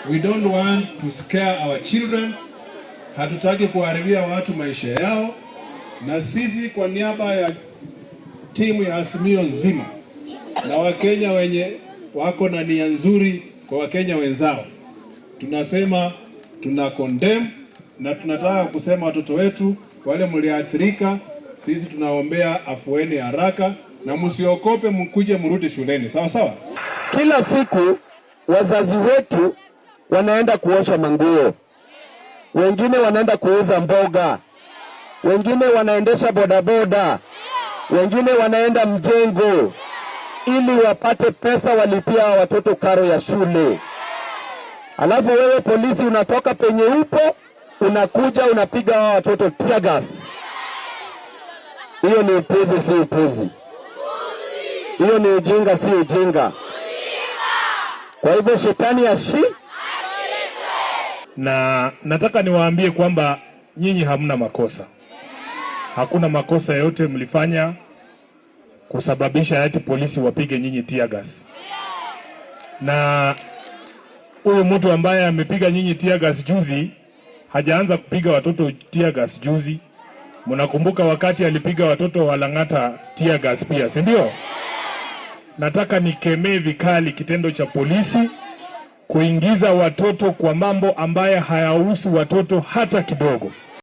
We don't want to scare our children. Hatutaki kuharibia watu maisha yao, na sisi kwa niaba ya timu ya Azimio nzima na Wakenya wenye wako na nia nzuri kwa Wakenya wenzao, tunasema tuna condemn, na tunataka kusema watoto wetu wale mliathirika, sisi tunaombea afueni haraka, na msiokope, mkuje mrudi shuleni. Sawa sawa. Kila siku wazazi wetu wanaenda kuosha manguo, wengine wanaenda kuuza mboga, wengine wanaendesha bodaboda, wengine wanaenda mjengo ili wapate pesa walipia watoto karo ya shule. Alafu wewe polisi unatoka penye upo, unakuja unapiga watoto tear gas. Hiyo ni upuzi, si upuzi. Hiyo ni ujinga, si ujinga. Kwa hivyo shetani na nataka niwaambie kwamba nyinyi hamna makosa. Hakuna makosa yote mlifanya kusababisha ati polisi wapige nyinyi tear gas. Na huyo mtu ambaye amepiga nyinyi tear gas juzi hajaanza kupiga watoto tear gas juzi. Mnakumbuka wakati alipiga watoto wa Lang'ata tear gas pia, si ndio? Nataka nikemee vikali kitendo cha polisi kuingiza watoto kwa mambo ambaye hayahusu watoto hata kidogo.